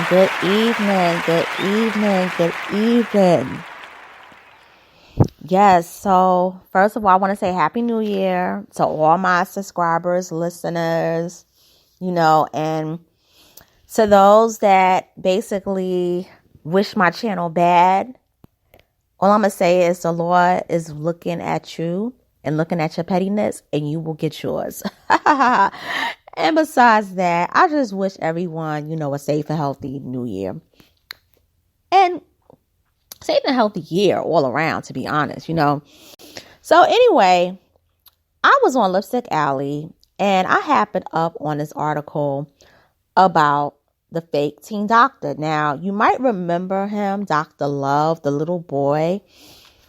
Good evening, good evening, good evening. Yes, so first of all, I want to say Happy New Year to all my subscribers, listeners, and to those that basically wish my channel bad. All I'm going to say is the Lord is looking at you and looking at your pettiness, and you will get yours. And besides that, I just wish everyone, a safe and healthy new year. And safe and healthy year all around, to be honest, So anyway, I was on Lipstick Alley and I happened up on this article about the fake teen doctor. Now, you might remember him, Dr. Love, the little boy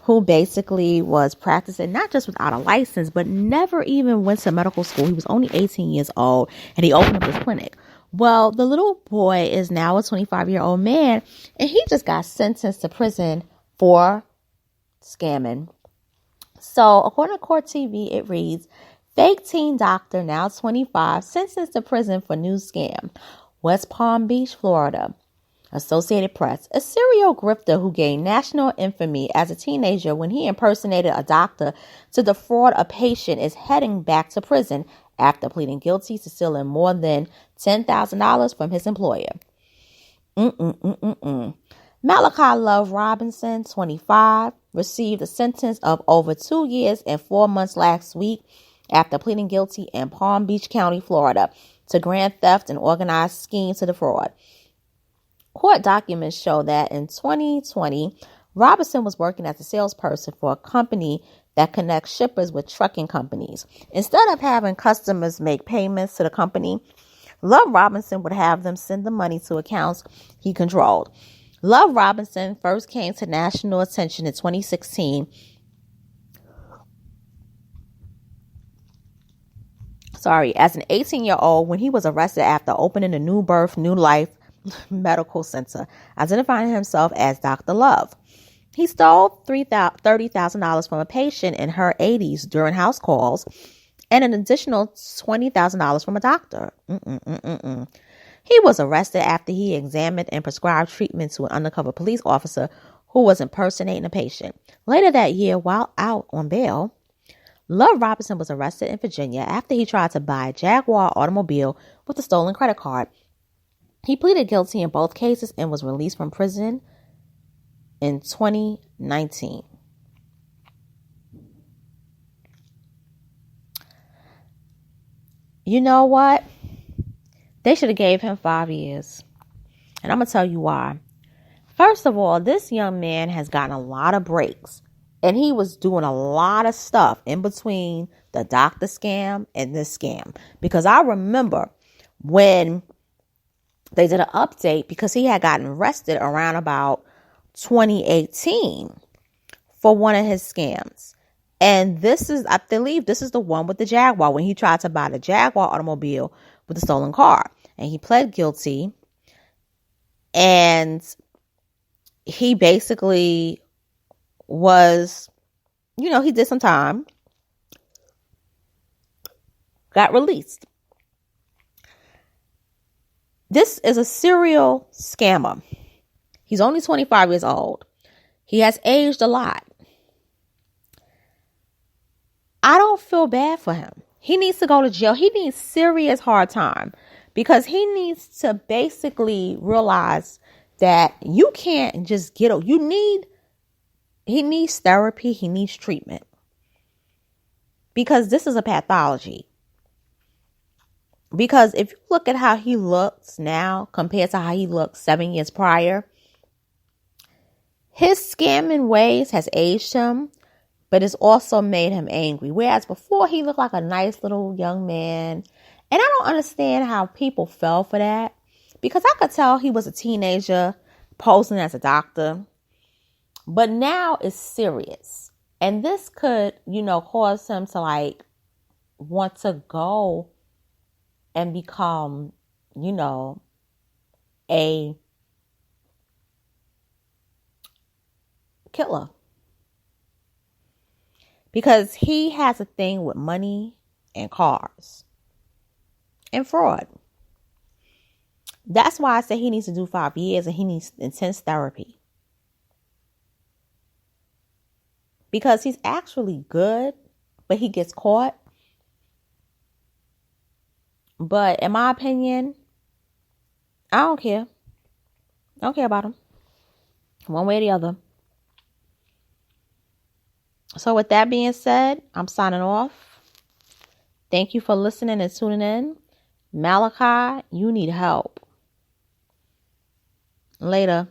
who basically was practicing not just without a license, but never even went to medical school. He was only 18 years old and he opened up his clinic. Well, the little boy is now a 25-year-old man and he just got sentenced to prison for scamming. So according to Court TV, it reads, fake teen doctor, now 25, sentenced to prison for new scam. West Palm Beach, Florida. Associated Press. A serial grifter who gained national infamy as a teenager when he impersonated a doctor to defraud a patient is heading back to prison after pleading guilty to stealing more than $10,000 from his employer. Malachi Love Robinson, 25, received a sentence of over 2 years and 4 months last week after pleading guilty in Palm Beach County, Florida, to grand theft and organized scheme to defraud. Court documents show that in 2020, Robinson was working as a salesperson for a company that connects shippers with trucking companies. Instead of having customers make payments to the company, Love Robinson would have them send the money to accounts he controlled. Love Robinson first came to national attention in 2016 as an 18-year-old when he was arrested after opening a New Birth, New Life medical center, identifying himself as Dr. Love. He stole $30,000 from a patient in her 80s during house calls and an additional $20,000 from a doctor. He was arrested after he examined and prescribed treatment to an undercover police officer who was impersonating a patient. Later that year, while out on bail, Love Robinson was arrested in Virginia after he tried to buy a Jaguar automobile with a stolen credit card. He pleaded guilty in both cases and was released from prison in 2019. You know what? They should have gave him 5 years. And I'm going to tell you why. First of all, this young man has gotten a lot of breaks. And he was doing a lot of stuff in between the doctor scam and this scam. Because I remember when they did an update because he had gotten arrested around about 2018 for one of his scams. And this is, I believe, this is the one with the Jaguar when he tried to buy the Jaguar automobile with a stolen car. And he pled guilty. And he basically was, he did some time, got released. This is a serial scammer. He's only 25 years old. He has aged a lot. I don't feel bad for him. He needs to go to jail. He needs serious hard time because he needs to basically realize that you can't just he needs therapy. He needs treatment because this is a pathology. Because if you look at how he looks now compared to how he looked 7 years prior, his scamming ways has aged him, but it's also made him angry. Whereas before he looked like a nice little young man. And I don't understand how people fell for that because I could tell he was a teenager posing as a doctor. But now it's serious. And this could, cause him to want to go and become, a killer. Because he has a thing with money and cars and fraud. That's why I say he needs to do 5 years and he needs intense therapy. Because he's actually good, but he gets caught. But in my opinion, I don't care. I don't care about him. One way or the other. So with that being said, I'm signing off. Thank you for listening and tuning in. Malachi, you need help. Later.